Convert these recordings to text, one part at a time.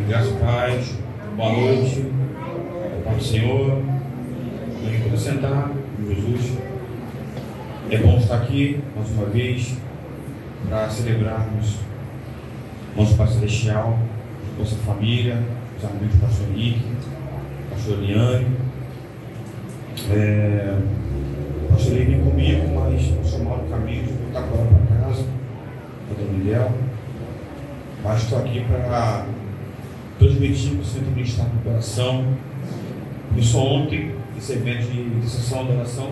Graças a paz, boa noite, paz do Senhor. Vamos poder sentar, Jesus. É bom estar aqui mais uma vez para celebrarmos nosso Pai Celestial, nossa família, os amigos do Pastor Henrique, Pastor Eliane. O Pastor Eliane vem comigo, mas eu sou mal no caminho de voltar com ela para casa, para o Miguel. Mas estou aqui para transmitir o Centro Ministério do Coração. Isso ontem, esse evento de intercessão e adoração.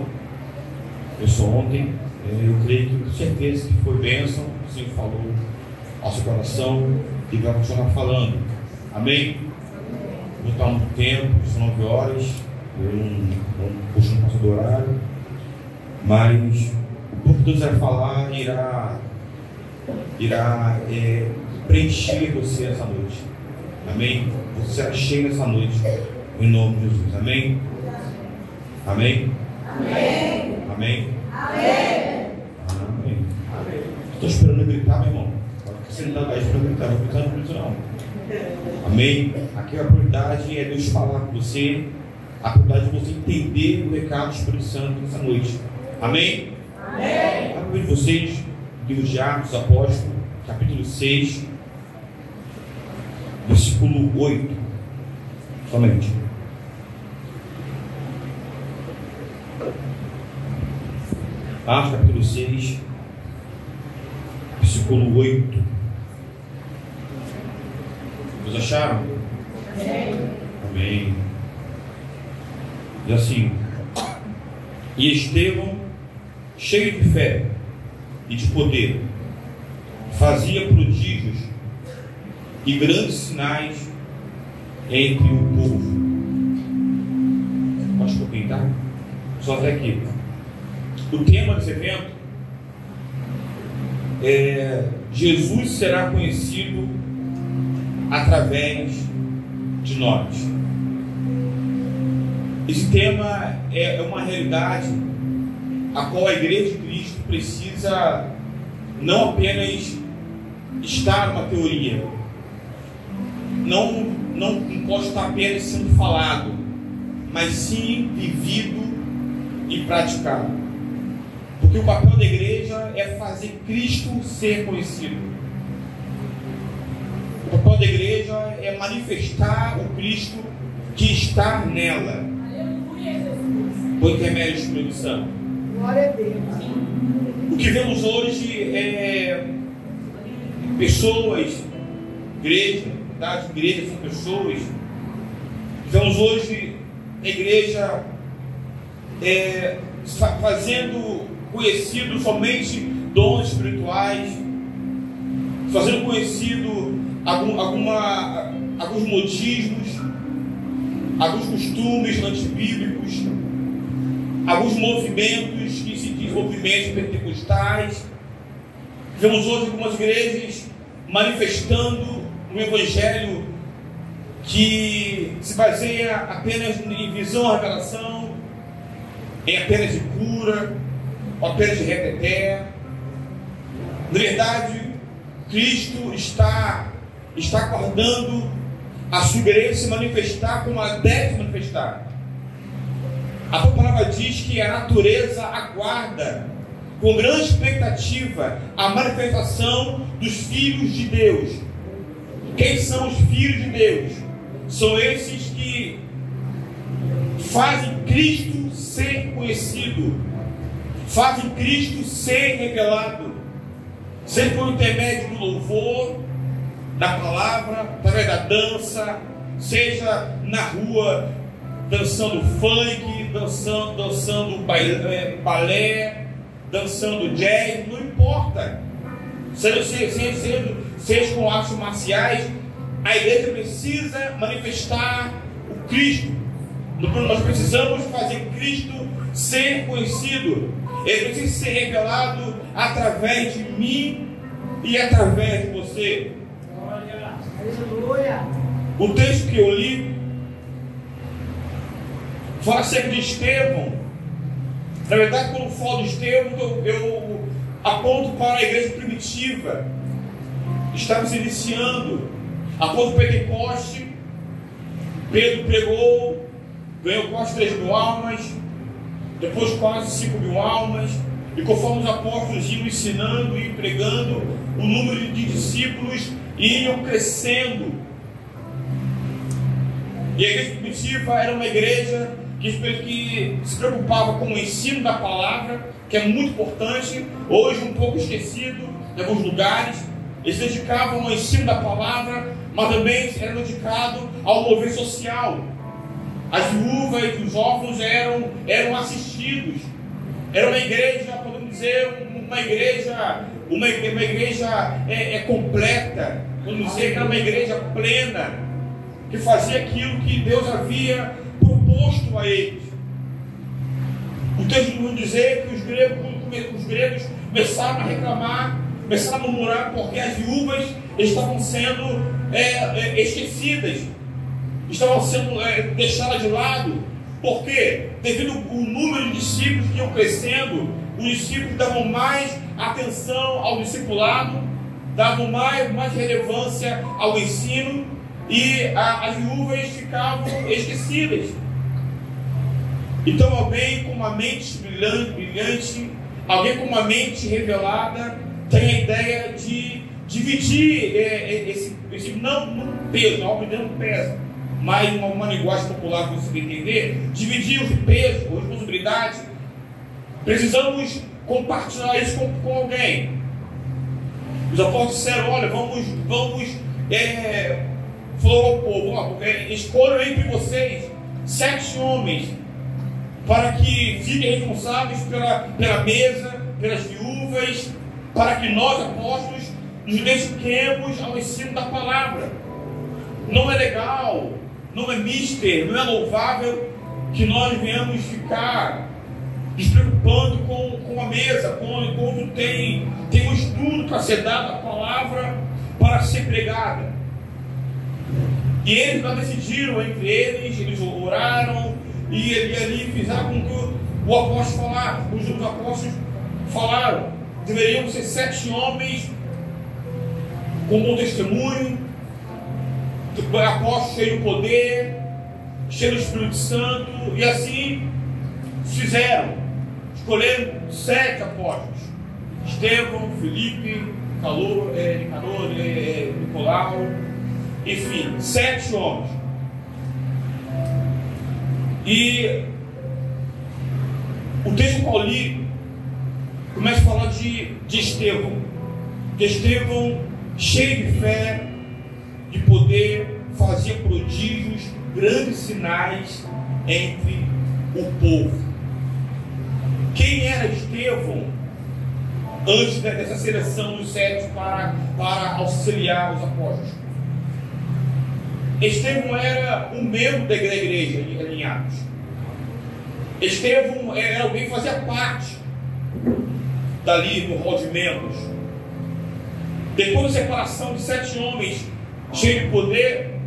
Isso ontem, eu creio que com certeza que foi bênção. O Senhor falou ao seu coração e vai continuar falando. Amém? Não está muito tempo, são 9 horas. Eu não puxo passo do horário. Mas o pouco que Deus vai falar irá preencher você essa noite. Amém? Você será cheio nessa noite, em nome de Jesus. Amém? Amém? Amém? Amém? Amém? Amém. Estou esperando gritar, meu irmão. Você não está aí esperando gritar, não gritar, não grito não. Amém? Aqui a prioridade é Deus falar com você, a prioridade é você entender o recado do Espírito Santo nessa noite. Amém? Amém? A primeira de vocês, Livro de Atos, Apóstolos, capítulo 6, versículo 8, somente. Atos, capítulo 6, versículo 8. Vocês acharam? Amém. Amém. E assim: e Estevão, cheio de fé e de poder, fazia prodígios e grandes sinais entre o povo. Pode um pouquinho, tá? Só até aqui. O tema desse evento é: Jesus será conhecido através de nós. Esse tema é uma realidade a qual a Igreja de Cristo precisa não apenas estar numa teoria, não pode estar apenas sendo falado, mas sim vivido e praticado. Porque o papel da igreja é fazer Cristo ser conhecido. O papel da igreja é manifestar o Cristo que está nela, por intermédio do Espírito Santo. Glória a Deus. O que vemos hoje é pessoas, igreja, tá? Igrejas são pessoas. Vemos hoje a igreja fazendo conhecido somente dons espirituais, fazendo conhecido alguns modismos, alguns costumes antibíblicos, alguns movimentos que se dizem movimentos pentecostais. Vemos hoje algumas igrejas manifestando um evangelho que se baseia apenas em visão, revelação, em apenas de cura, ou apenas de reteté. Na verdade, Cristo está aguardando a sua igreja se manifestar como ela deve se manifestar. A sua palavra diz que a natureza aguarda com grande expectativa a manifestação dos filhos de Deus. Quem são os filhos de Deus? São esses que fazem Cristo ser conhecido, fazem Cristo ser revelado, seja por intermédio do louvor, da palavra, através da dança, seja na rua dançando funk, dançando balé, dançando jazz, não importa. Seja com artes marciais, a igreja precisa manifestar o Cristo. Nós precisamos fazer Cristo ser conhecido. Ele precisa ser revelado através de mim e através de você. Aleluia. O texto que eu li fala acerca de Estevão. Na verdade, quando falo de Estevão, eu aponto para a igreja primitiva. Estamos iniciando. Após o Pentecoste, Pedro pregou, ganhou quase 3.000 almas, depois quase 5.000 almas, e conforme os apóstolos iam ensinando e pregando, o número de discípulos iam crescendo. E a igreja primitiva era uma igreja que se preocupava com o ensino da palavra, que é muito importante, hoje um pouco esquecido em alguns lugares. Eles se dedicavam ao ensino da palavra, mas também era dedicado ao mover social. As viúvas e os órfãos eram assistidos. Era uma igreja, podemos dizer, uma igreja completa, podemos dizer que era uma igreja plena, que fazia aquilo que Deus havia proposto a eles. O texto nos dizer que os gregos começaram a reclamar, começaram a murmurar, porque as viúvas estavam sendo esquecidas, estavam sendo deixadas de lado. Por quê? Devido ao número de discípulos que iam crescendo, os discípulos davam mais atenção ao discipulado, davam mais relevância ao ensino, e as viúvas ficavam esquecidas. Então alguém com uma mente brilhante, alguém com uma mente revelada, tem a ideia de dividir esse não peso, a obra não pesa, mas uma linguagem popular que você vai entender, dividir os pesos, as responsabilidades. Precisamos compartilhar isso com alguém. Os apóstolos disseram: olha, vamos falou ao povo, escolham entre vocês 7 homens, para que fiquem responsáveis pela mesa, pelas viúvas, para que nós, apóstolos, nos dediquemos ao ensino da palavra. Não é legal, não é mister, não é louvável que nós venhamos ficar nos preocupando com a mesa, quando tem um estudo para ser dado, a palavra para ser pregada. E eles lá decidiram entre eles oraram, e ali fizeram com que o apóstolo falar, os apóstolos falaram: deveriam ser 7 homens com bom testemunho, apóstolos cheios de poder, cheios do Espírito Santo, e assim fizeram. Escolheram 7 apóstolos: Estevão, Filipe, Nicolau, enfim, 7 homens. E o texto paulino começa a falar de Estevão. Que Estevão, cheio de fé, de poder, fazia prodígios, grandes sinais entre o povo. Quem era Estevão antes dessa seleção dos 7 para auxiliar os apóstolos? Estevão era um membro da igreja em Atos. Estevão era alguém que fazia parte dali no rol de membros. Depois da separação de 7 homens cheios de poder,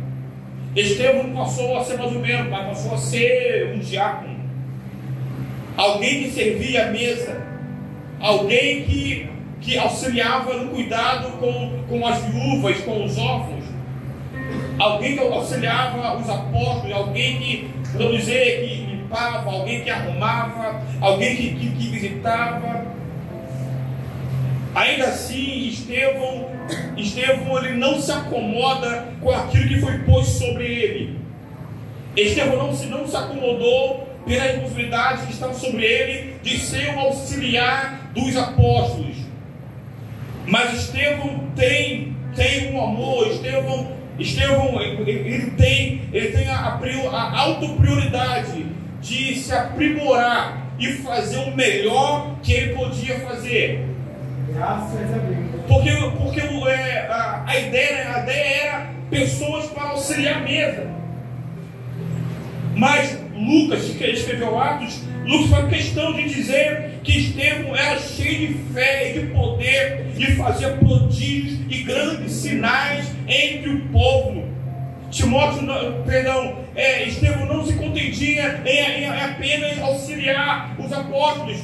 Estevão não passou a ser mais um membro, mas passou a ser um diácono, alguém que servia a mesa, alguém que auxiliava no cuidado com as viúvas, com os órfãos, alguém que auxiliava os apóstolos, alguém que, vamos dizer, que limpava, alguém que arrumava, alguém que visitava. Ainda assim, Estevão ele não se acomoda com aquilo que foi posto sobre ele. Estevão não se acomodou pela responsabilidade que estava sobre ele de ser um auxiliar dos apóstolos. Mas Estevão tem um amor. Estevão ele tem a autoprioridade de se aprimorar e fazer o melhor que ele podia fazer. Graças a Deus. Porque a ideia era pessoas para auxiliar a mesa. Mas Lucas, que escreveu Atos, Lucas faz questão de dizer que Estevão era cheio de fé e de poder e fazia prodígios e grandes sinais entre o povo. Estevão não se contentia em apenas auxiliar os apóstolos.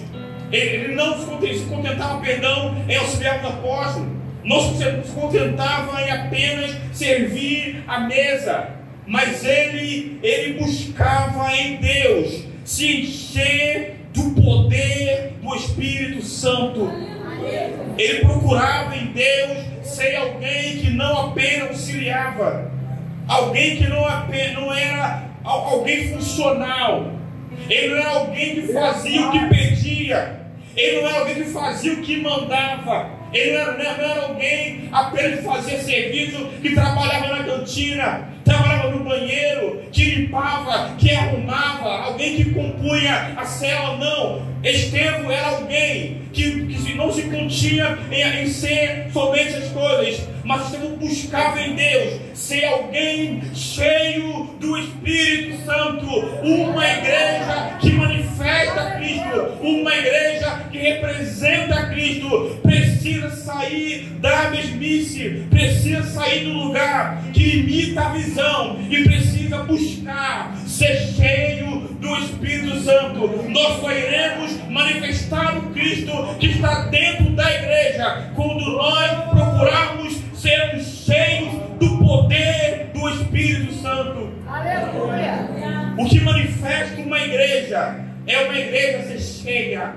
Ele não se contentava, em auxiliar os apóstolos, não se contentava em apenas servir a mesa, mas ele buscava em Deus se encher do poder do Espírito Santo. Ele procurava em Deus ser alguém que não apenas auxiliava, alguém que não era alguém funcional. Ele não era alguém que fazia o que pedia, ele não era alguém que fazia o que mandava, ele não era alguém apenas que fazia serviço, que trabalhava na cantina, trabalhava no banheiro, que limpava, que arrumava, alguém que compunha a cela. Não, Estevão era alguém que não se continha em ser somente essas coisas, mas Estevão buscava em Deus ser alguém cheio do Espírito Santo, uma igreja que manifesta Cristo, uma igreja que representa Cristo. Precisa sair da mesmice, precisa sair do lugar que imita a visão e precisa buscar ser cheio do Espírito Santo. Nós só iremos manifestar o Cristo que está dentro da igreja quando nós procurarmos sermos cheios do poder do Espírito Santo. Aleluia! O que manifesta uma igreja é uma igreja ser cheia.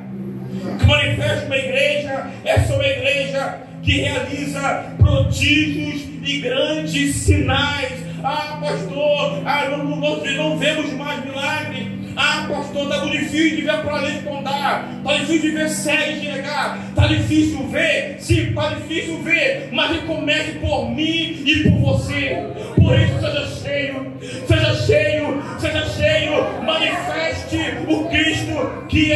O que manifesta uma igreja é só uma igreja que realiza prodígios e grandes sinais. Ah, pastor, nós não vemos mais milagres. Ah, pastor, está difícil de ver para ali andar, está difícil de ver cego enxergar, está difícil ver, sim, está difícil ver, mas ele comece por mim e por você. Por isso, seja cheio, seja cheio, seja cheio, manifeste o Cristo que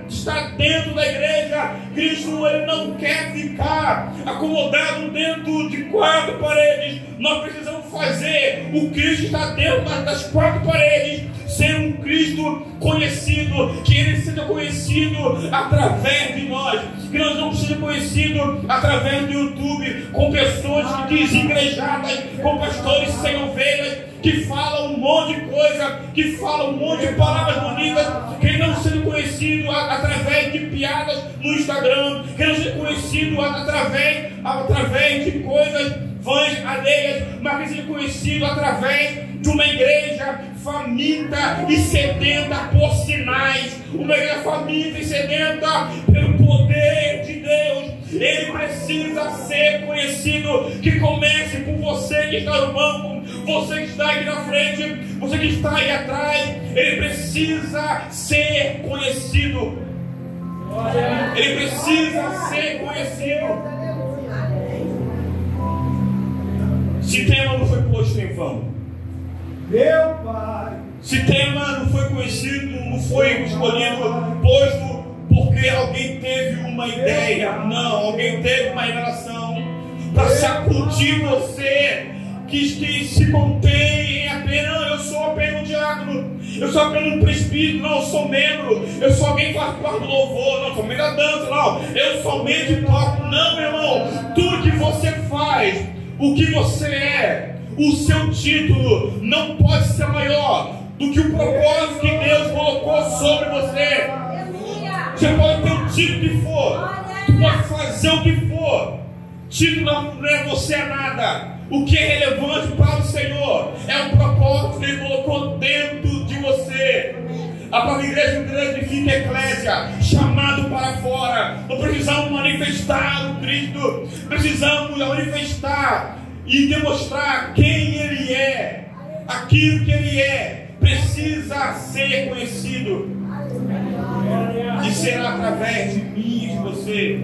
está dentro da igreja. Cristo, ele não quer ficar acomodado dentro de quatro paredes. Nós precisamos fazer o Cristo está dentro das quatro paredes ser um Cristo conhecido, que ele seja conhecido através de nós, que nós não sejamos conhecidos através do YouTube, com pessoas desigrejadas, com pastores sem ovelhas, que falam um monte de coisa, que falam um monte de palavras bonitas, que ele não seja conhecido através de piadas no Instagram, que ele não seja conhecido através de coisas vãs, alheias, mas que seja conhecido através de uma igreja faminta e sedenta por sinais, uma igreja faminta e sedenta pelo poder de Deus. Ele precisa ser conhecido. Que comece por você que está no banco, você que está aqui na frente, você que está aí atrás. Ele precisa ser conhecido. Ele precisa ser conhecido. Se tema não foi posto em vão, Meu Pai, se tema não foi conhecido, não foi escolhido, posto porque alguém teve uma ideia, não, alguém teve uma revelação para sacudir você que se contém em apenas, eu sou apenas um diácono, eu sou apenas um presbítero, não, eu sou membro, eu sou alguém que faz parte do louvor, não, somente da dança, não, eu somente toco, não, meu irmão, tudo que você faz, o que você é, o seu título não pode ser maior do que o propósito que Deus colocou sobre você. Você pode ter o título que for, tu pode fazer o que for, título não é você é nada. O que é relevante para o Senhor é o propósito que Ele colocou dentro de você. A própria igreja grande fica eclésia, chamado para fora. Nós precisamos manifestar o Cristo, precisamos manifestar e demonstrar quem Ele é, aquilo que Ele é, precisa ser conhecido, e será através de mim e de você.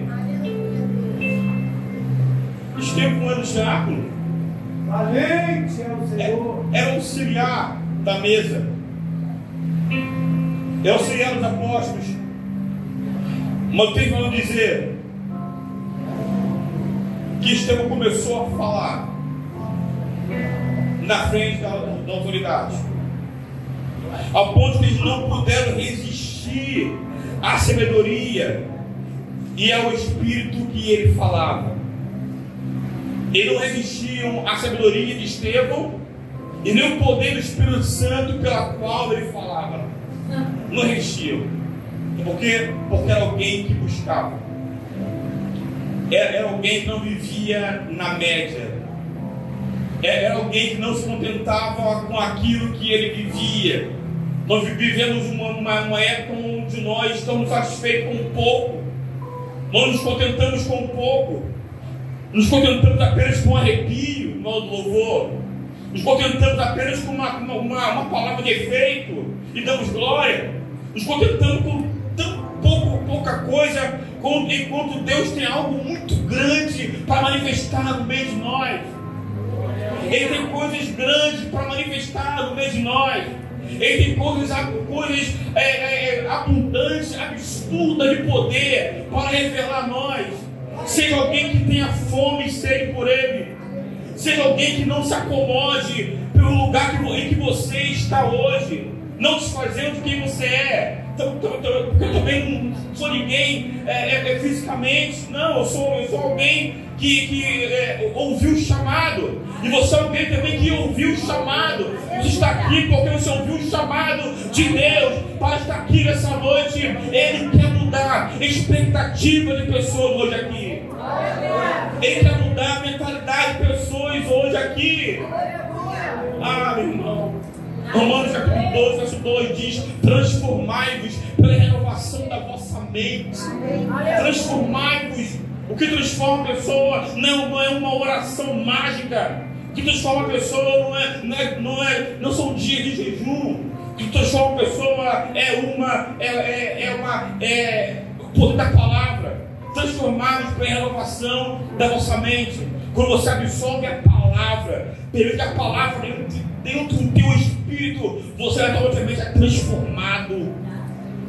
Estevão era um diácono, valente é o Senhor, era auxiliar da mesa, é auxiliar dos apóstolos. Mas tem que dizer que Estevão começou a falar na frente da autoridade, ao ponto que eles não puderam resistir à sabedoria e ao espírito que ele falava. Eles não resistiam à sabedoria de Estevão e nem o poder do Espírito Santo pela qual ele falava. Não resistiam. Por quê? Porque era alguém que buscava. Era alguém que não vivia na média. Era alguém que não se contentava com aquilo que ele vivia. Nós vivemos uma época onde nós estamos satisfeitos com pouco. Nós nos contentamos com pouco. Nos contentamos apenas com um arrepio, no modo do louvor. Nos contentamos apenas com uma palavra de efeito e damos glória. Nos contentamos com tão pouca coisa, enquanto Deus tem algo muito grande para manifestar no meio de nós. Ele tem coisas grandes para manifestar no meio de nós. Ele tem coisas abundantes, absurdas de poder para revelar a nós. Seja alguém que tenha fome e sede por Ele. Seja alguém que não se acomode pelo lugar em que você está hoje, não desfazendo quem você é. Porque eu também não sou ninguém fisicamente. Não, eu sou alguém que ouviu o chamado. E você é alguém também que ouviu o chamado. Você está aqui porque você ouviu o chamado de Deus para estar aqui nessa noite. Ele quer mudar a expectativa de pessoas hoje aqui. Ele quer mudar a mentalidade de pessoas hoje aqui. Ah, meu irmão, Romanos capítulo 12, verso 2 diz: transformai-vos pela renovação da vossa mente. Transformai-vos. O que transforma a pessoa não é uma oração mágica. O que transforma a pessoa não são dias de jejum. O que transforma a pessoa é o poder da palavra. Transformar-vos pela renovação da vossa mente. Quando você absorve a palavra, permite a palavra dentro do teu espírito, você automaticamente é transformado.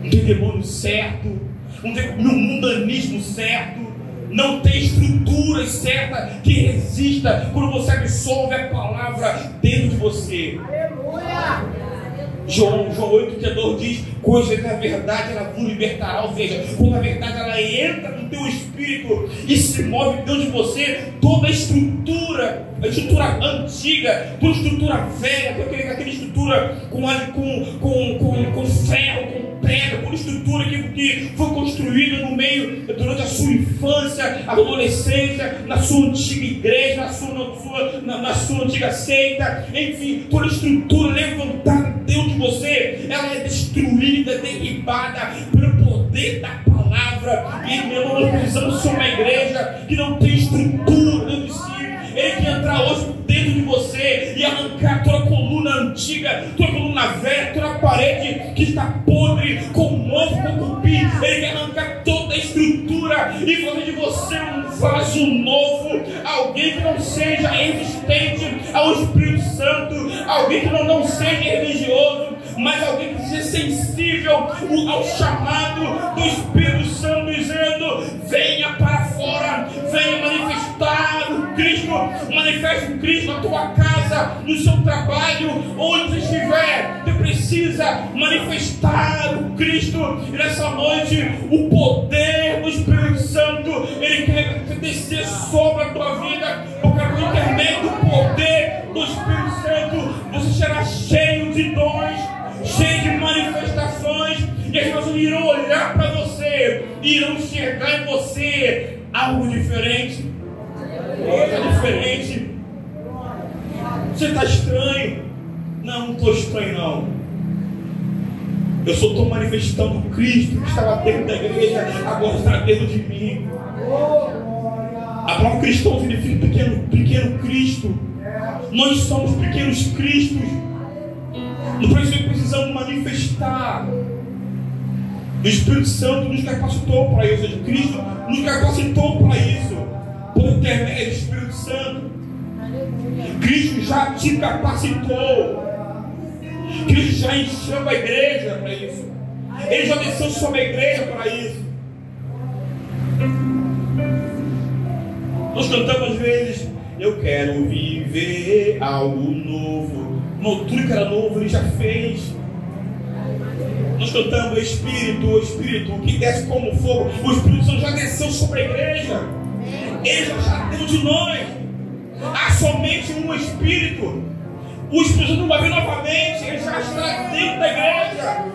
Não tem demônio certo, não tem mundanismo certo, não tem estrutura certa que resista quando você absorve a palavra dentro de você. Aleluia! João 8,2 diz: coisa que a verdade ela vos libertará. Ou seja, quando a verdade ela entra no teu espírito e se move dentro de você, toda a estrutura antiga, toda a estrutura velha, aquela estrutura com ferro, com pedra, toda a estrutura que foi construída no meio durante a sua infância, adolescência, na sua antiga igreja, na sua antiga seita, enfim, toda a estrutura levantada dentro de você, ela é destruída, derribada pelo poder da palavra. E nós precisamos ser uma igreja que não tem estrutura dentro de si. Ele quer entrar hoje dentro de você e arrancar toda a coluna antiga, toda a coluna velha, toda a parede que está podre, com um novo concupim. Ele quer arrancar toda a estrutura e fazer de você um vaso novo, alguém que não seja resistente ao Espírito Santo, alguém que não seja religioso, mas alguém que seja sensível ao chamado do Espírito Santo, dizendo: venha para fora, venha manifestar o Cristo, manifeste o Cristo na tua casa, no seu trabalho, onde você estiver. Você precisa manifestar o Cristo. E nessa noite, o poder do Espírito Santo, ele quer descer sobre a tua vida, porque por intermédio do poder do Espírito Santo, você será cheio de dons, cheio de manifestações, e as pessoas irão olhar para você, irão enxergar em você algo diferente. Está diferente. Você está estranho? Não estou estranho não. Eu só estou manifestando o Cristo que estava dentro da igreja, agora está dentro de mim. A palavra cristão significa pequeno Cristo. Nós somos pequenos Cristos. No precisamos manifestar. O Espírito Santo nos capacitou para isso. Ou seja, Cristo nos capacitou para isso. Por intermédio do Espírito Santo. Cristo já te capacitou. Cristo já encheu a igreja para isso. Ele já desceu sobre a igreja para isso. Nós cantamos às vezes: eu quero viver algo novo. No tudo que era novo ele já fez. Nós cantamos: o Espírito que desce como fogo. O Espírito Santo já desceu sobre a igreja. Ele já deu de nós. Há somente um Espírito. O Espírito Santo não vai vir novamente. Ele já está dentro da igreja.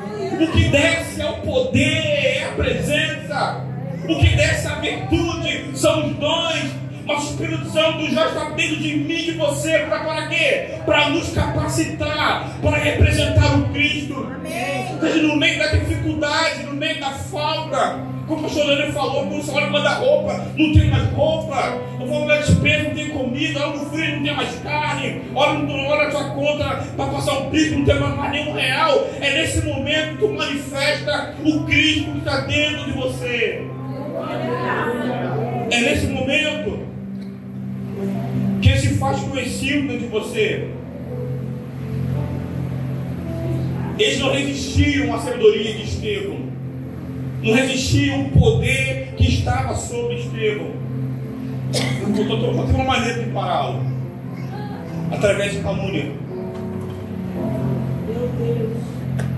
O que desce é o poder, é a presença. O que dessa virtude são os dons, mas o Espírito Santo já está dentro de mim e de você. Para quê? Para nos capacitar, para representar o Cristo. Seja no meio da dificuldade, no meio da falta. Como o pastor Leandro falou, quando você olha para a roupa, não tem mais roupa. Eu falo da despesa, não tem comida. Olha no frio, não tem mais carne. Olha a sua conta para passar um pico, não tem mais nenhum real. É nesse momento que tu manifesta o Cristo que está dentro de você. É nesse momento que ele se faz conhecido dentro de você. Eles não resistiam à sabedoria de Estevão. Não resistiam ao poder que estava sobre Estevão. Só tem uma maneira de pará-lo: através de calúnia.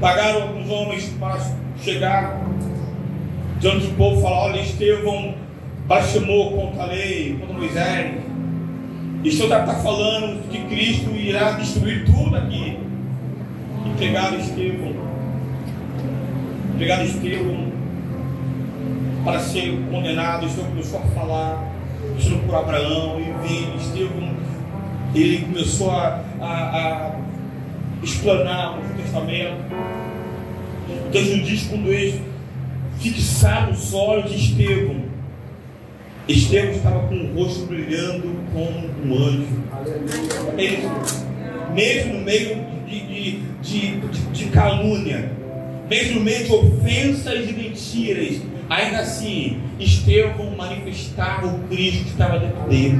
Pagaram alguns homens para chegar diante do povo e falar: olha, Estevão blasfemou contra a lei, contra Moisés. Estevão está falando que Cristo irá destruir tudo aqui. E pegaram Estevão para ser condenado. Estevão começou a falar, Estevão por Abraão, e vi Estevão, ele começou a explanar o Novo Testamento. O texto diz: quando eles fixaram os olhos de Estevão estava com o rosto brilhando como um anjo. Mesmo no meio de calúnia, mesmo no meio de ofensas e mentiras, ainda assim, Estevão manifestava o Cristo que estava dentro dele.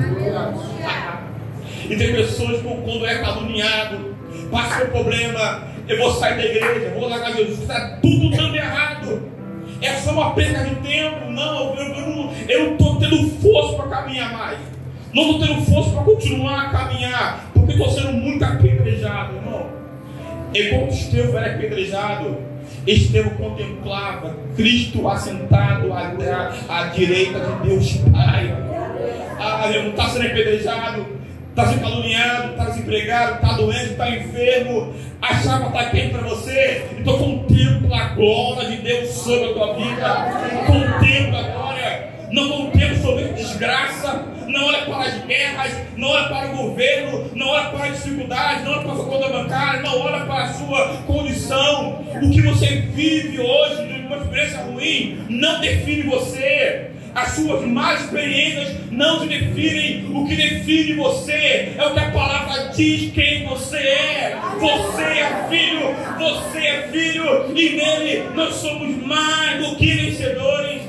E tem pessoas que, quando é caluniado, passa por problema: eu vou sair da igreja, vou largar Jesus, está tudo dando errado. É só uma perda de tempo. Não, eu não estou tendo força para caminhar mais. Não estou tendo força para continuar a caminhar, porque estou sendo muito apedrejado, irmão. Enquanto Estevão era apedrejado, Estevão contemplava Cristo assentado à direita de Deus Pai. Não está sendo apedrejado, está sendo caluniado, está desempregado, está doente, está enfermo, a chapa está quente para você. Então contempla a glória de Deus sobre a tua vida. Contempla a glória. Não contempla sobre a desgraça. Não olha para as guerras, não olha para o governo, não olha para as dificuldades, não olha para a sua conta bancária, não olha para a sua condição. O que você vive hoje de uma experiência ruim não define você. As suas más experiências não te definem. O que define você é o que a palavra diz: quem você é. Você é filho, e nele nós somos mais do que vencedores.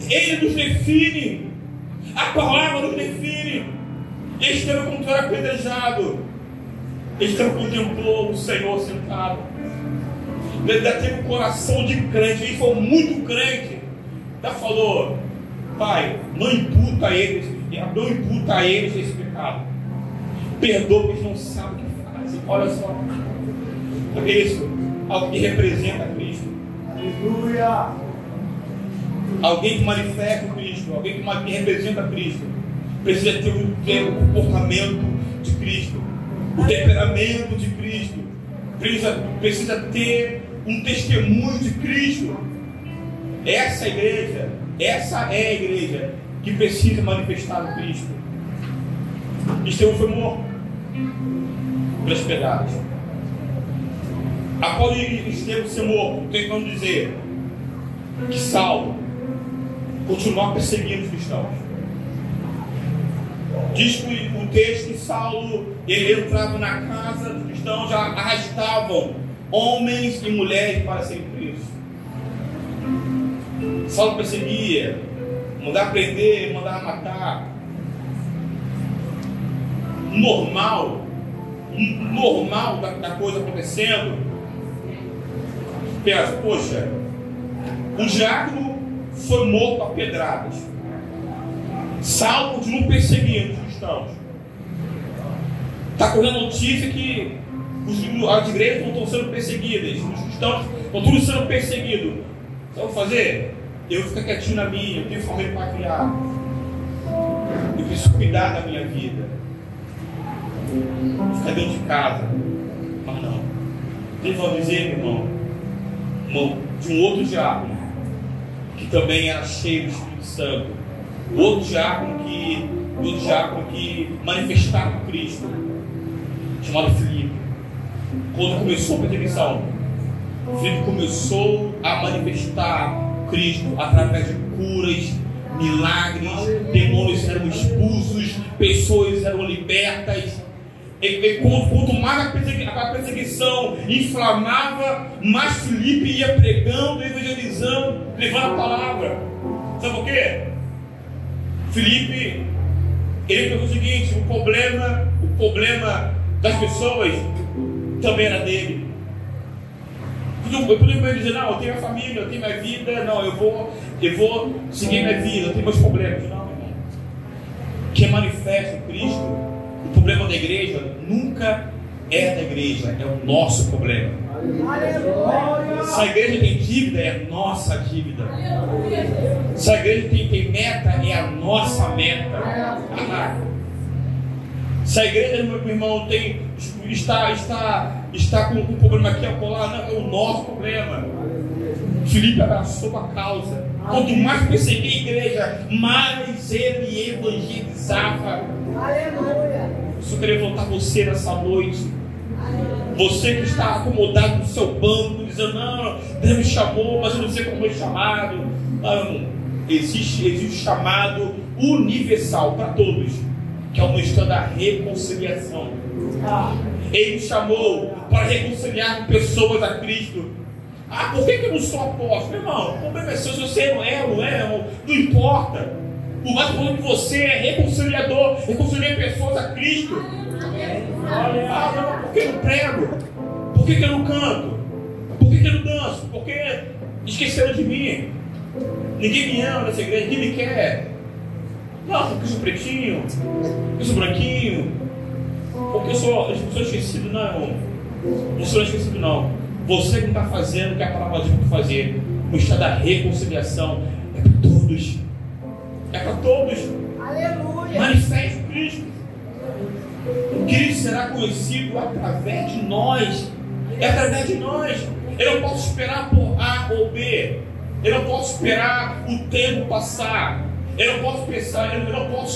Ele nos define, a palavra nos define. Estevão, quando era apedrejado, Estevão contemplou o Senhor sentado. Ele já teve um coração de crente, ele foi muito crente. Já falou: Pai, não imputa a eles esse pecado. Perdoa, porque eles não sabem o que fazem. Olha só, é isso, algo que representa Cristo. Aleluia! Alguém que manifesta Cristo, alguém que representa Cristo, precisa ter o comportamento de Cristo, o temperamento de Cristo, precisa ter um testemunho de Cristo. Essa é a igreja que precisa manifestar o Cristo. Estevão foi morto pelas pegadas. Após Estevão ser morto, tem como dizer que Saulo continuar perseguindo os cristãos. Diz que o texto que Saulo, ele entrava na casa dos cristãos, já arrastavam homens e mulheres para serem presos. Saulo perseguia, mandava prender, mandava matar. Normal da coisa acontecendo. Pensa: poxa, o diácono foi morto a pedradas. Saulo continua perseguindo os cristãos. Está correndo notícia que as igrejas não estão sendo perseguidas, os cristãos estão todos sendo perseguidos. O que eu vou fazer? Eu vou ficar quietinho na minha, eu tenho família para criar. Eu preciso cuidar da minha vida. Vou ficar dentro de casa. Mas não. Devo dizer, meu irmão, de um outro diácono, que também era cheio do Espírito Santo. Outro diácono que manifestava Cristo, chamado Filipe. Quando começou a perseguição, Filipe começou a manifestar Cristo através de curas, milagres, demônios eram expulsos, pessoas eram libertas. E quanto mais a perseguição inflamava, mais Filipe ia pregando, evangelizando, levando a palavra. Sabe por quê? Filipe, ele pensou o seguinte: o problema das pessoas também era dele. Eu poderia dizer, não, eu tenho minha família, eu tenho minha vida, não, eu vou seguir minha vida, eu tenho meus problemas. Não, irmão. Quem manifesta em Cristo, o problema da igreja nunca é da igreja, é o nosso problema. Se a igreja tem dívida, é a nossa dívida. Se a igreja tem meta, é a nossa meta. Se a igreja, meu irmão, está com um problema aqui a colar, não, é o nosso problema. Filipe abraçou a causa. Quanto mais perseguia a igreja, mais ele evangelizava. Eu queria voltar você nessa noite. Você que está acomodado no seu banco, dizendo, não, Deus me chamou, mas eu não sei como foi chamado. Não, existe um chamado universal para todos, que é o ministério da reconciliação. Ele me chamou para reconciliar pessoas a Cristo. Por que eu não sou apóstolo? Meu irmão, o problema é seu, se você não é, não importa. O mais importante de você é reconciliador, reconciliar pessoas a Cristo. Não, por que eu não prego? Por que eu não canto? Por que eu não danço? Porque esqueceram de mim. Ninguém me ama nessa igreja, ninguém me quer. Não, porque eu sou pretinho, eu sou branquinho, porque eu sou esquecido. Não sou esquecido não. Você que não está fazendo o que a palavra diz para fazer. O estado da reconciliação é para todos. É para todos. Aleluia. Manifeste Cristo. Cristo será conhecido através de nós. É através de nós. Eu não posso esperar por A ou B. Eu não posso esperar o tempo passar. Eu não posso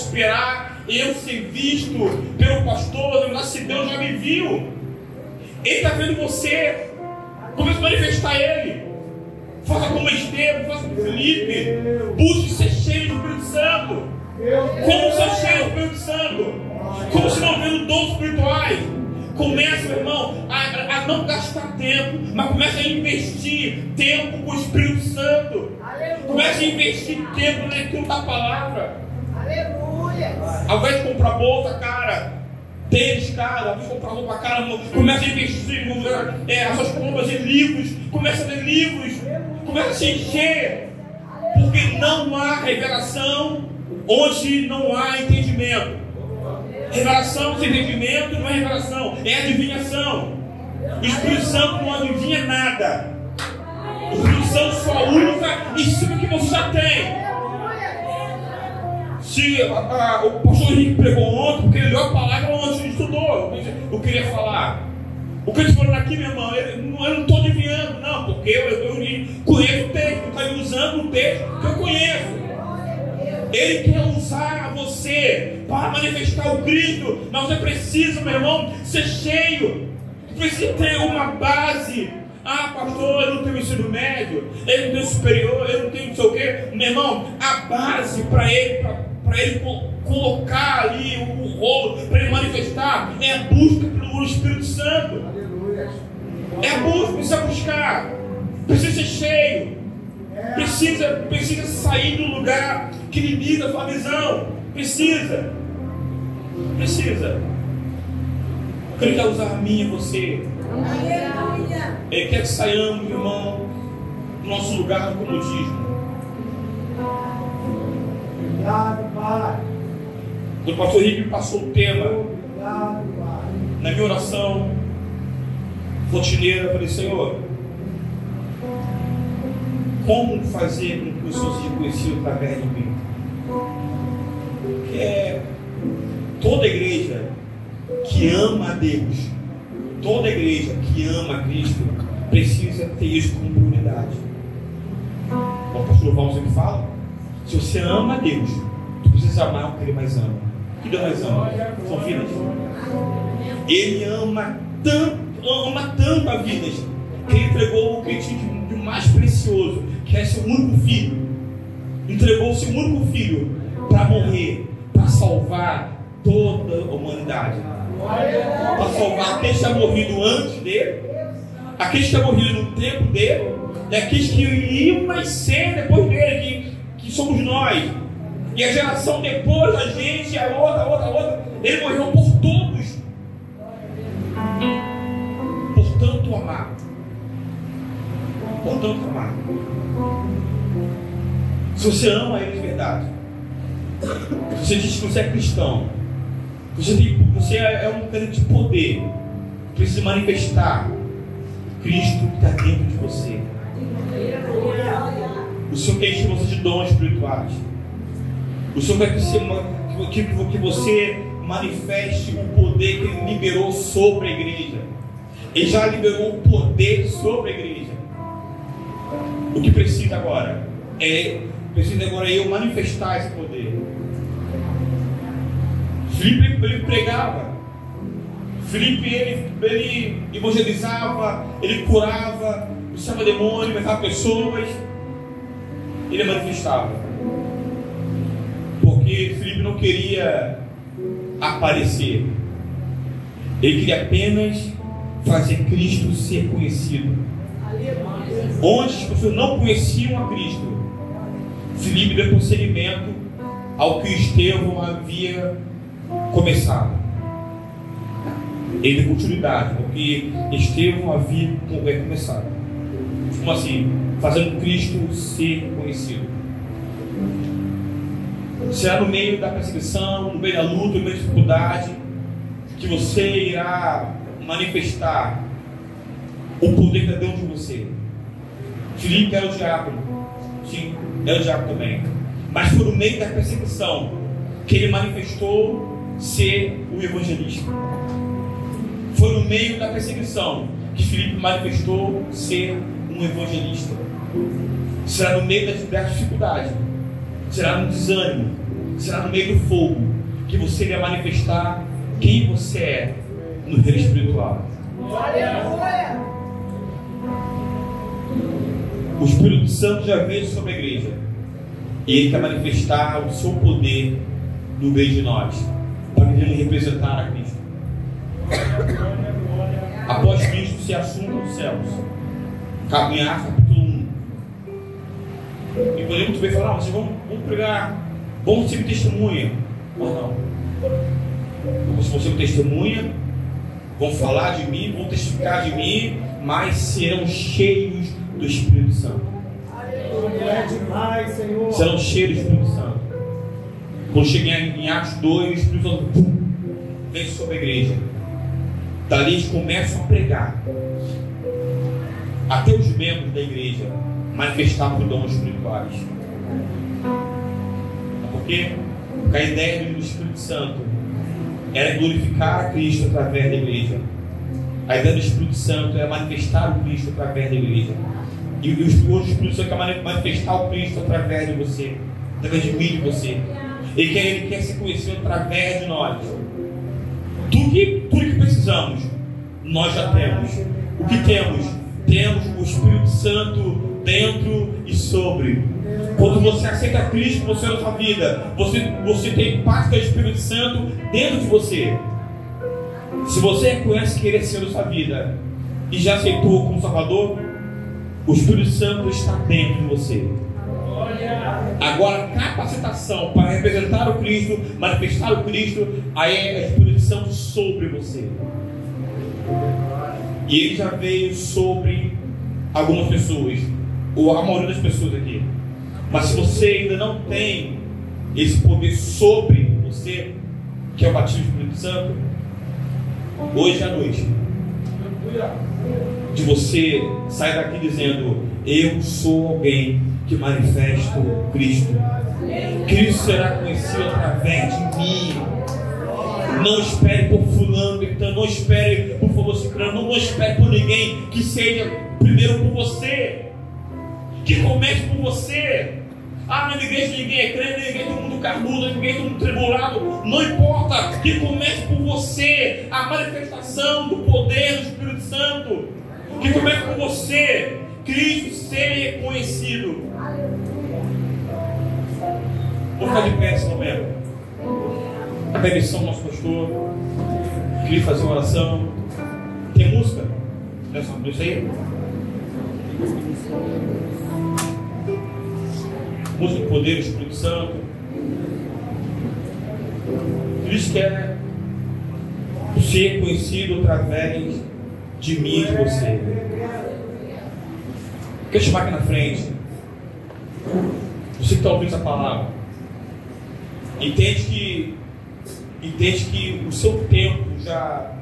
esperar eu ser visto pelo pastor. Se Deus já me viu, Ele está vendo você. Comece a manifestar Ele. Faça como Estevão, faça como Filipe. Busque ser cheio do Espírito Santo. Como ser cheio do Espírito Santo? Como se não vendo dons espirituais. Comece, meu irmão, a não gastar tempo, mas comece a investir tempo com o Espírito Santo. Comece a investir tempo na leitura da palavra. Aleluia. Ao invés de comprar bolsa, cara, tênis, cara, ao invés de comprar roupa, cara, comece a investir as suas compras em livros. Comece a ler livros. Comece a se encher. Porque não há revelação onde não há entendimento. Revelação sem entendimento não é revelação, é adivinhação. O Espírito Santo não adivinha nada. O Espírito Santo só usa em cima do que você já tem. Se o pastor Henrique pregou ontem, porque ele leu a palavra onde ele estudou, eu queria falar. O que ele falou aqui, meu irmão, eu não estou adivinhando, não, porque eu conheço o texto, está usando o texto que eu conheço. Ele quer usar você para manifestar o Cristo, mas você precisa, meu irmão, ser cheio. Precisa ter uma base. Pastor, eu não tenho ensino médio, eu não tenho superior, eu não tenho não sei o quê. Meu irmão, a base para ele colocar ali o rolo, para ele manifestar, é a busca pelo Espírito Santo. É a busca, precisa buscar, precisa ser cheio, precisa sair do lugar que limita a sua visão. Precisa. Ele quer usar a mim e você. Ele quer que saiamos, irmão, do nosso lugar do comodismo. Obrigado, Pai. Quando o pastor Henrique passou o tema, Obrigado, Pai. na minha oração rotineira, eu falei: Senhor, como fazer com que o Senhor seja conhecido através de mim? Porque toda igreja que ama a Deus, toda igreja que ama a Cristo, precisa ter isso como prioridade. o pastor Val sempre fala, se você ama a Deus, tu precisa amar o que Ele mais ama. O que Deus mais ama? São vidas. Ele ama tanto a vidas, que Ele entregou o que tinha de mais precioso, que é seu único filho. Entregou o seu único filho para morrer, para salvar toda a humanidade, para salvar aqueles que tinham morrido antes dele, aqueles que tinham morrido no tempo dele, e aqueles que iriam nascer depois dele, que somos nós, e a geração depois da gente, a outra. Ele morreu por todos, por tanto amar. Se você ama Ele de verdade, se você diz que você é cristão, você é um cara de poder, precisa manifestar Cristo que está dentro de você. O Senhor quer encher você de dons espirituais. O Senhor quer que você manifeste o poder que Ele liberou sobre a igreja. Ele já liberou o poder sobre a igreja. O que precisa agora é eu manifestar esse poder. Filipe, ele pregava. Filipe, ele evangelizava, ele curava, expulsava demônios, matava pessoas. Ele manifestava. Porque Filipe não queria aparecer. Ele queria apenas fazer Cristo ser conhecido. Onde as pessoas não conheciam a Cristo, Filipe deu prosseguimento ao que Estevão havia começado. Ele deu continuidade, porque Estevão havia começado. Como assim? Fazendo Cristo ser conhecido. Será no meio da perseguição, no meio da luta, no meio da dificuldade, que você irá manifestar o poder que está dentro de você. Filipe era o diácono. Sim, era o diácono também. Mas foi no meio da perseguição que ele manifestou ser o evangelista. Foi no meio da perseguição que Filipe manifestou ser um evangelista. Será no meio das dificuldades, será no desânimo, será no meio do fogo que você irá manifestar quem você é no reino espiritual. Aleluia! O Espírito Santo já veio sobre a igreja e Ele quer manifestar o seu poder no meio de nós, para Ele representar a Cristo. Após Cristo se assume aos céus, caminhar, capítulo 1. E podemos muito bem falar, vocês vão pregar, vão ser testemunha. Não. Se você testemunha, vão falar de mim, vão testificar de mim, mas serão cheios do Espírito Santo. É demais, Senhor. Serão cheios do Espírito Santo. Quando chegar em Atos 2, o Espírito Santo vem sobre a igreja. Dali eles começam a pregar. Até os membros da igreja manifestavam os dons espirituais. Porque a ideia do Espírito Santo era glorificar a Cristo através da igreja. A ideia do Espírito Santo é manifestar o Cristo através da igreja. E o Espírito Santo quer manifestar o Cristo através de você, através de mim, de você. Ele quer ser conhecido através de nós. Tudo que precisamos, nós já temos. O que temos? Temos o Espírito Santo dentro e sobre. Quando você aceita Cristo no seu na sua vida, você tem parte do Espírito Santo dentro de você. Se você reconhece que Ele é Senhor da sua vida e já aceitou como Salvador, o Espírito Santo está dentro de você. Agora, a capacitação para representar o Cristo, manifestar o Cristo, aí é o Espírito Santo sobre você. E ele já veio sobre algumas pessoas, ou a maioria das pessoas aqui. Mas se você ainda não tem esse poder sobre você, que é o batismo do Espírito Santo, hoje à noite, de você sair daqui dizendo: eu sou alguém que manifesta Cristo. Cristo será conhecido através de mim. Não espere por fulano gritando, não espere por fulano ciclano, não espere por ninguém que seja primeiro por você. Que comece por você. Ah, na igreja ninguém é crente, na igreja todo mundo carnudo, na igreja todo mundo tribulado. Não importa. Que comece por você a manifestação do poder do Espírito Santo. Que comece por você. Cristo ser reconhecido. Vou ficar de pé nesse momento. A permissão do nosso pastor. Queria fazer uma oração. Tem música? Nessa música aí? Música do poder do Espírito Santo. Cristo quer ser conhecido através de mim e de você. Quer chamar aqui na frente? Você que está ouvindo essa palavra, entende que o seu tempo já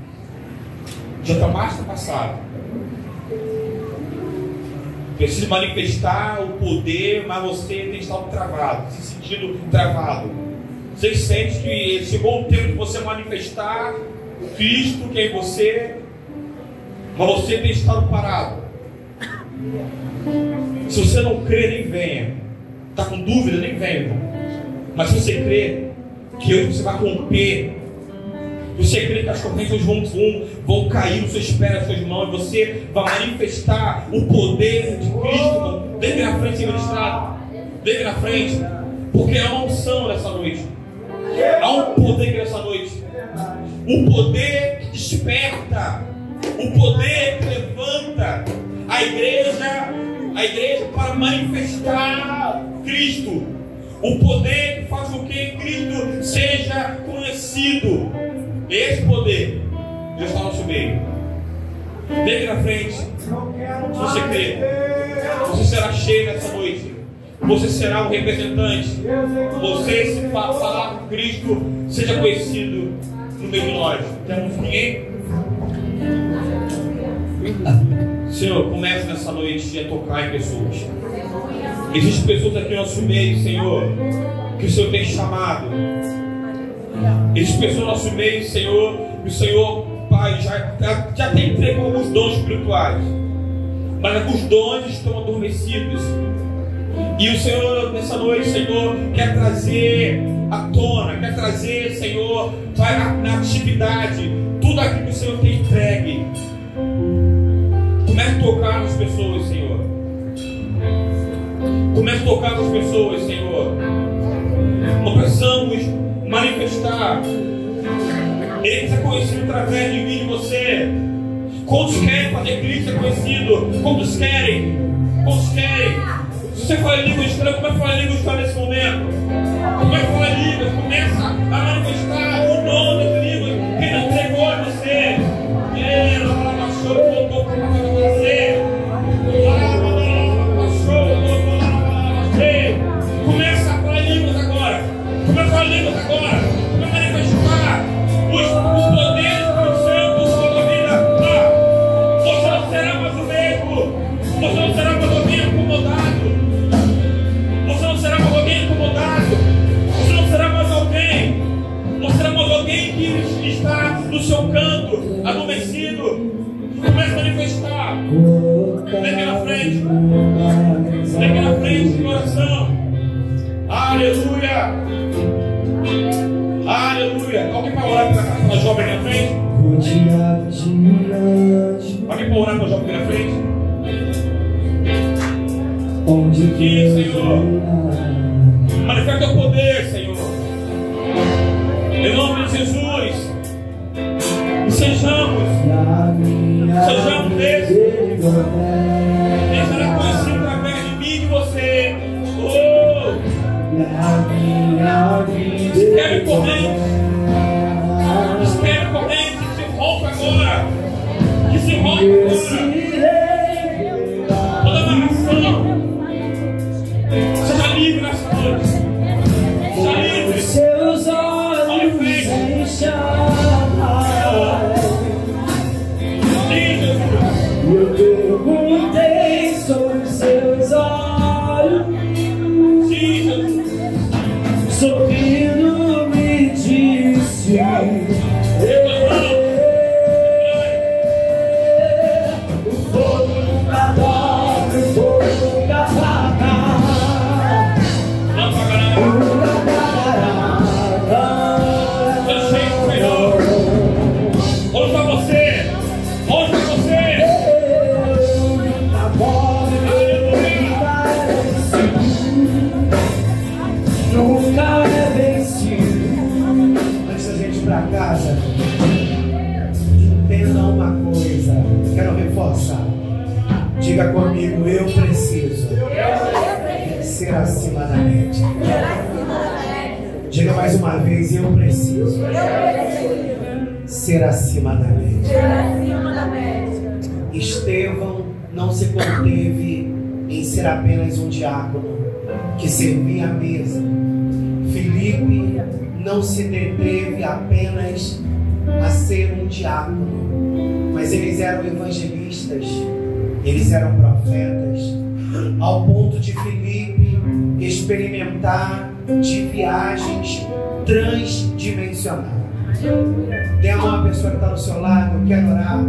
está mais que passado. Precisa manifestar o poder, mas você tem estado travado, se sentindo travado. Você sente que chegou o tempo de você manifestar Cristo que é em você, mas você tem estado parado. Se você não crê, nem venha. Está com dúvida, nem venha, irmão. Mas se você crê que hoje você vai romper, se você crê que as correntes vão cair nos seus pés, nas suas mãos, e você vai manifestar o poder de Cristo, irmão, vem aqui na frente, ser ministrado. Vem aqui na frente, porque há uma unção nessa noite. Há um poder aqui nessa noite. O poder que desperta, o poder que levanta a igreja para manifestar Cristo. O poder que faz com que Cristo seja conhecido. Esse poder já está no nosso meio. Vem aqui na frente. Se você crer, você será cheio nessa noite. Você será um representante. Você, se falar com Cristo, seja conhecido no meio de nós. Temos ninguém? Senhor, comece nessa noite a tocar em pessoas. Existem pessoas aqui no nosso meio, Senhor, que o Senhor tem chamado. Existem pessoas no nosso meio, Senhor, que o Senhor, Pai, já tem entregue alguns dons espirituais, mas alguns dons estão adormecidos. E o Senhor, nessa noite, Senhor, quer trazer à tona, quer trazer, Senhor, Pai, na atividade, tudo aquilo que o Senhor tem entregue. Comece a tocar nas pessoas, Senhor. Comece a tocar nas pessoas, Senhor. Nós precisamos manifestar. Ele é conhecido através de mim e de você. Quantos querem fazer Cristo ser conhecido? Quantos querem? Quantos querem? Se você fala em línguas estranhas, como é que fala em línguas estranhas nesse momento? Como é que fala em línguas? Começa a manifestar o dom das línguas que Ele entregou a você. Começa a falar em línguas agora. Começa a falar em línguas agora. Começa a manifestar o poder do Santo sobre a sua vida. Você não será mais o mesmo. Você não será mais alguém acomodado. Você não será mais alguém acomodado. Você não será mais alguém. Você será mais alguém que está no seu canto, adormecido. Comece a manifestar. Vem aqui na frente. Vem aqui na frente de oração. Aleluia. Aleluia. Alguém para orar pela jovem aqui na frente? Alguém para orar pela jovem aqui na frente? Sim, Senhor. Manifesta o poder, Senhor. Em nome de Jesus. E sejamos desses. Ele será conhecido através de mim e de você. Oh! Quebra corrente. Quebra corrente. Que se rompa agora. Que se rompa agora. Toda amarração. Seja livre nessa noite. Seja livre. Seus olhos enxergam. Sim, Jesus. Eu pergunto. Diga comigo, eu preciso ser acima da média. Diga mais uma vez, eu preciso ser acima da média. Estevão não se conteve em ser apenas um diácono que servia à mesa. Filipe não se deteve apenas a ser um diácono, mas eles eram evangelistas, eles eram profetas, ao ponto de Filipe experimentar de viagens transdimensionais. Dê a mão à pessoa que está do seu lado, eu quero orar,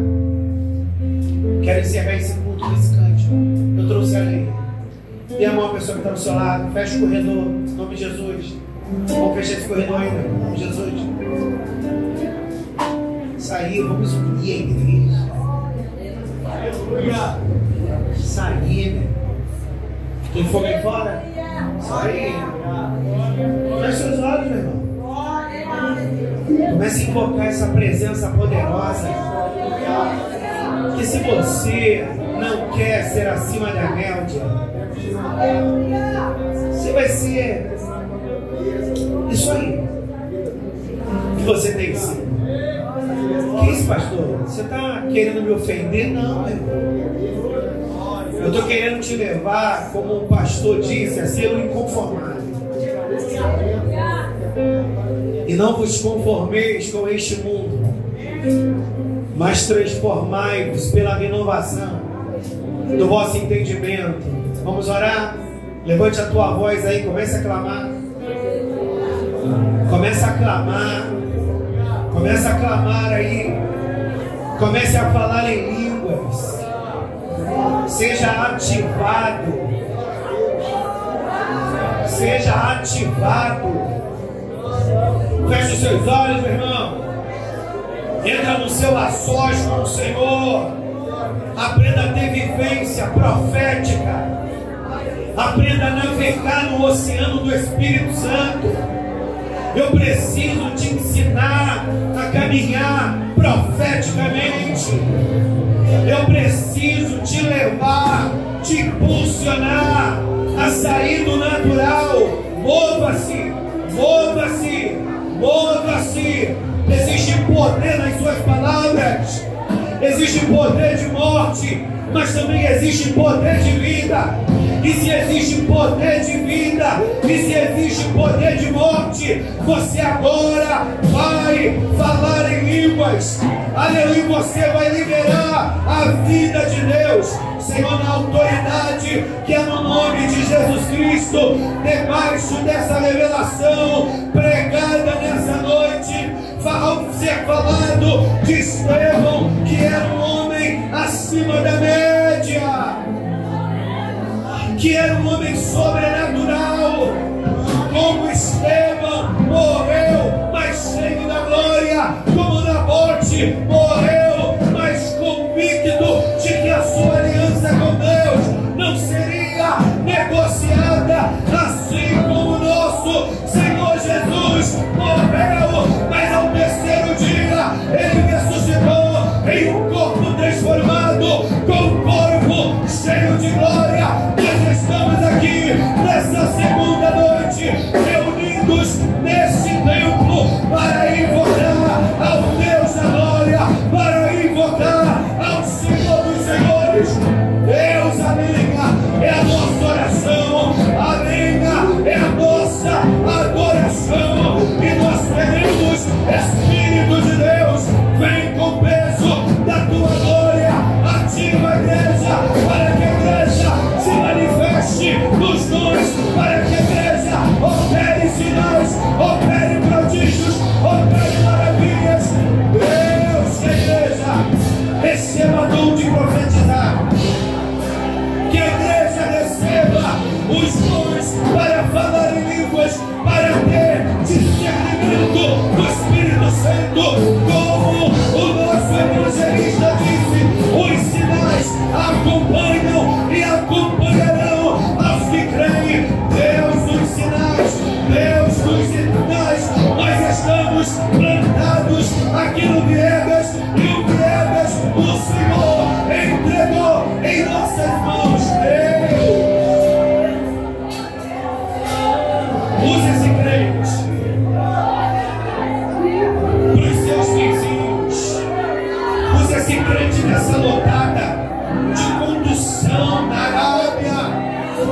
quero encerrar esse culto desse cântico. Eu trouxe a lei. Dê a mão à pessoa que está do seu lado, fecha o corredor, em nome de Jesus. Vamos fechar esse corredor aí, em nome de Jesus. Sair, vamos unir a igreja. Sair, né? Tem fogo aí fora? Sair. Feche seus olhos, meu irmão. Comece a invocar essa presença poderosa. Que se você não quer ser acima da média, você vai ser isso aí que você tem que ser. Que isso, pastor? Você está querendo me ofender? Não, meu irmão. Eu estou querendo te levar, como o pastor disse, a ser um inconformável. E não vos conformeis com este mundo, mas transformai-vos pela renovação do vosso entendimento. Vamos orar? Levante a tua voz aí, comece a clamar. Começa a clamar. Começa a clamar aí. Comece a falar em línguas. Seja ativado. Seja ativado. Feche os seus olhos, meu irmão. Entra no seu a sós com o Senhor. Aprenda a ter vivência profética. Aprenda a navegar no oceano do Espírito Santo. Eu preciso te ensinar a caminhar profeticamente. Eu preciso te levar, te impulsionar a sair do natural. Mova-se, mova-se, mova-se. Existe poder nas suas palavras. Existe poder de morte, mas também existe poder de vida. E se existe poder de vida, e se existe poder de morte, você agora vai falar em línguas. Aleluia, você vai liberar a vida de Deus, Senhor, na autoridade que é no nome de Jesus Cristo, debaixo dessa revelação pregada nessa noite, ao ser falado de Estevão, que era um homem acima da média, que era um homem sobrenatural, como Estevão morreu, mas cheio da glória, como Nabote morreu, mas convicto de que a sua aliança com Deus não seria negociada, assim como o nosso Senhor Jesus morreu, mas ao terceiro dia ele ressuscitou em um corpo transformado, com um corpo cheio de glória. Nós estamos aqui nessa segunda noite, reunidos nesse templo para invocar ao Deus da glória, para invocar ao Senhor dos Senhores. Deus, aleluia, é a nossa oração, aleluia, é a nossa adoração, e nós queremos, Espírito de Deus, vem com o peso da tua glória, ativa a igreja, para que a igreja se manifeste nos dons, para que a igreja opere sinais, opere prodígios, opere maravilhas. Deus, que a igreja receba dom de profetizar, que a igreja receba os dons para falar em línguas, para ter discernimento do Espírito Santo, como o nosso evangelista disse, os sinais acompanham e acompanharão aos que creem. Deus dos sinais, Deus dos sinais, nós estamos plantados aqui no Viegas, e o Viegas, o Senhor, entre esse crente nessa lotada de condução na Arábia.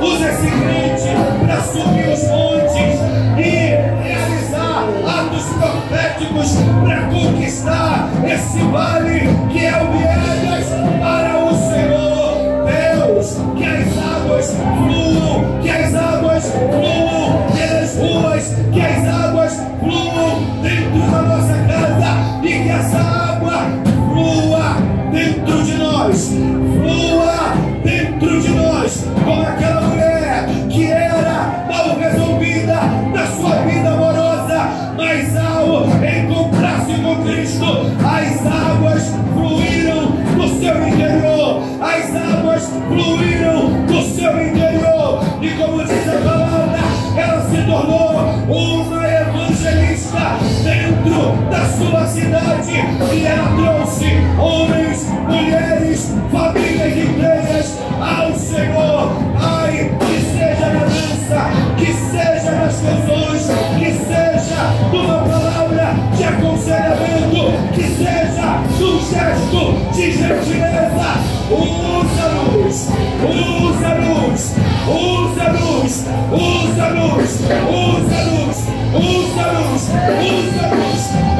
Usa esse crente para subir os montes e realizar atos proféticos para conquistar esse vale que é o Viegas para o Senhor. Deus, que as águas fluam, que as águas fluam pelas ruas, que as águas fluam dentro da nossa casa e que essa água flua dentro de nós, flua dentro de nós, como aquela mulher que era mal resolvida na sua vida amorosa, mas ao encontrar-se com Cristo, as águas fluíram no seu interior, as águas fluíram no seu interior, e como diz a palavra, ela se tornou uma evangelista dentro da sua cidade, e ela trouxe homens, mulheres, famílias inteiras ao Senhor. Ai, que seja na dança, que seja nas canções, que seja numa palavra de aconselhamento, que seja num gesto de gentileza. Usa-nos, usa-nos, usa-nos, usa-nos, usa-nos, usa-nos, usa-nos,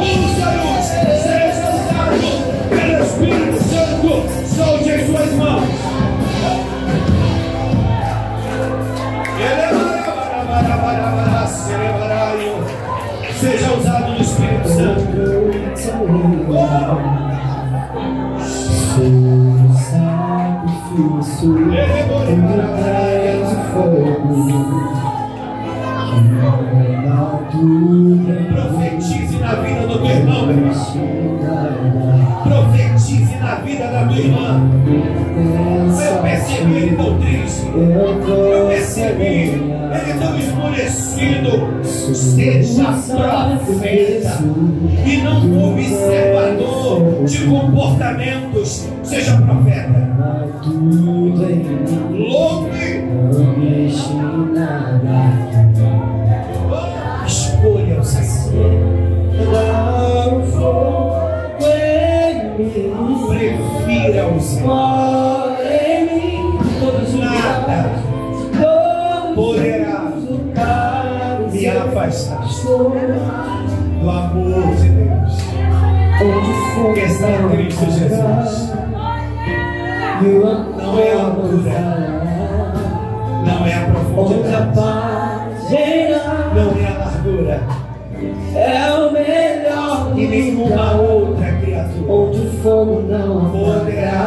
usa-nos. Seja usado pelo Espírito Santo. Solte em suas mãos. Seja usado no Espírito Santo. Sacrifício de fogo. Profetize na vida do teu irmão, meu irmão. Profetize na vida da tua irmã. Eu percebi ele tão triste. Eu percebi ele tão esmolecido. Seja profeta e não observador de comportamentos. Seja profeta. Louve. Escolha o Senhor. Prefira o Senhor. Nada poderá me afastar do amor de Deus que está em Cristo Jesus. Não é a altura, não é a profundidade, não é a largura, é o melhor e nenhuma outra criatura onde o fogo não poderá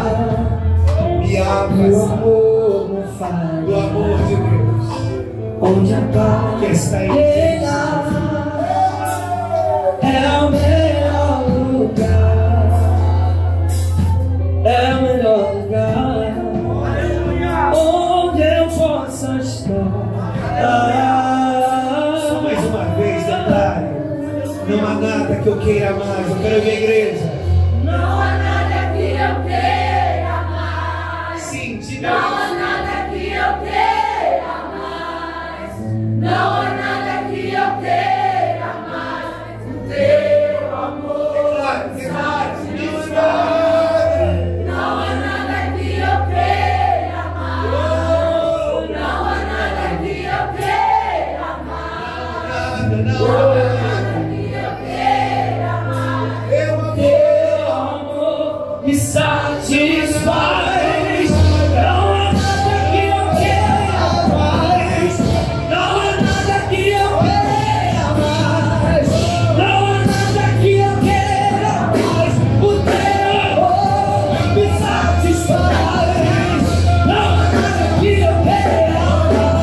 me o afastar amor não faz, do amor de Deus onde a paz que está em reina. É o melhor lugar, é o melhor lugar onde eu possa estar. Só mais uma vez, detalhe: não há nada que eu queira mais. Eu quero ver a igreja. Não há nada que eu queira mais. Sim, diga. Não há nada que eu queira mais. Não há nada que eu queira mais. O teu amor. Declare, declare, Não há nada que eu queira mais. Não há nada que eu queira mais. nada, não há nada. Que eu queira mais. Teu Amor me satisfaz. Não há nada que eu queira mais. Não há nada que eu queira mais. Não há nada que eu queira mais. O teu amor me satisfaz. Não há nada que eu queira mais.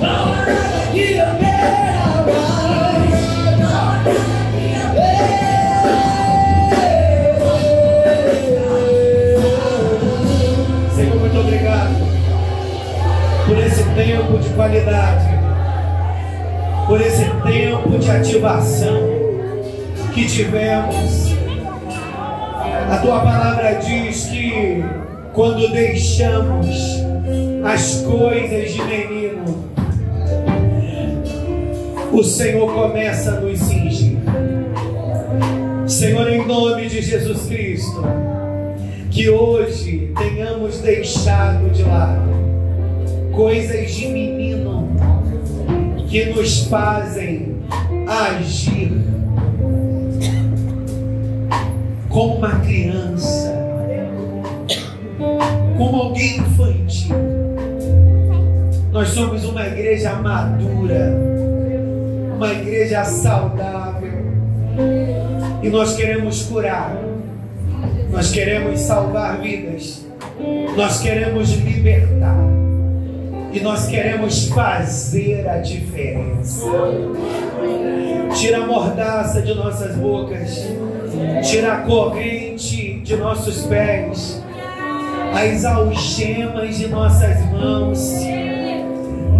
Não há nada que eu queira mais. Não há nada que eu queira. Senhor, muito obrigado por esse tempo de qualidade, por esse tempo de ativação que tivemos. A tua palavra diz que quando deixamos as coisas de menino, o Senhor começa a nos cingir. Senhor, em nome de Jesus Cristo, que hoje tenhamos deixado de lado coisas de menino que nos fazem agir como uma criança, como alguém infantil. Nós somos uma igreja madura, uma igreja saudável, e nós queremos curar, nós queremos salvar vidas, nós queremos libertar, e nós queremos fazer a diferença. Tira a mordaça de nossas bocas, tira a corrente de nossos pés, as algemas de nossas mãos.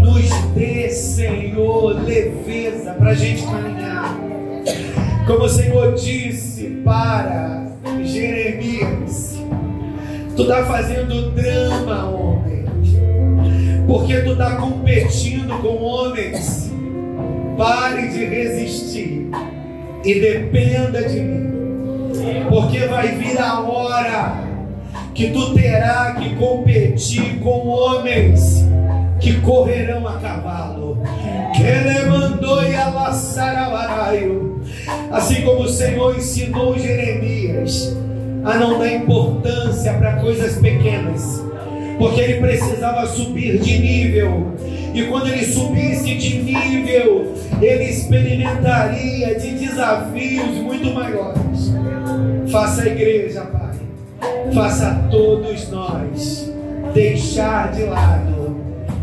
Nos dê, Senhor, leveza para a gente caminhar. Como o Senhor disse para Jeremias: tu está fazendo drama, homem, porque tu está competindo com homens. Pare de resistir e dependa de mim, porque vai vir a hora que tu terá que competir com homens que correrão a cavalo. Que ele mandou e alaçarabaraio. Assim como o Senhor ensinou Jeremias a não dar importância para coisas pequenas, porque ele precisava subir de nível, e quando ele subisse de nível, ele experimentaria de desafios muito maiores. Faça a igreja, Pai, faça a todos nós deixar de lado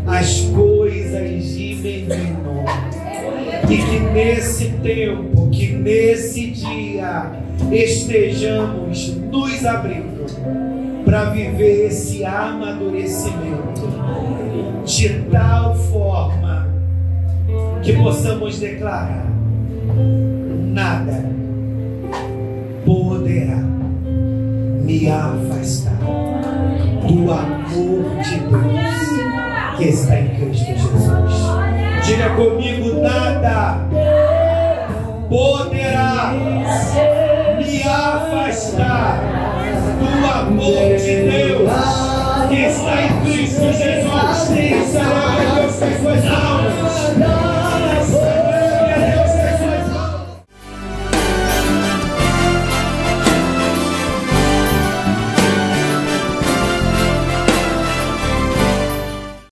as coisas de menino, e que nesse tempo, que nesse dia estejamos nos abrindo para viver esse amadurecimento de tal forma que possamos declarar: nada poderá me afastar do amor de Deus que está em Cristo Jesus. Diga comigo: nada poderá me afastar do amor de Deus que está em Cristo Jesus.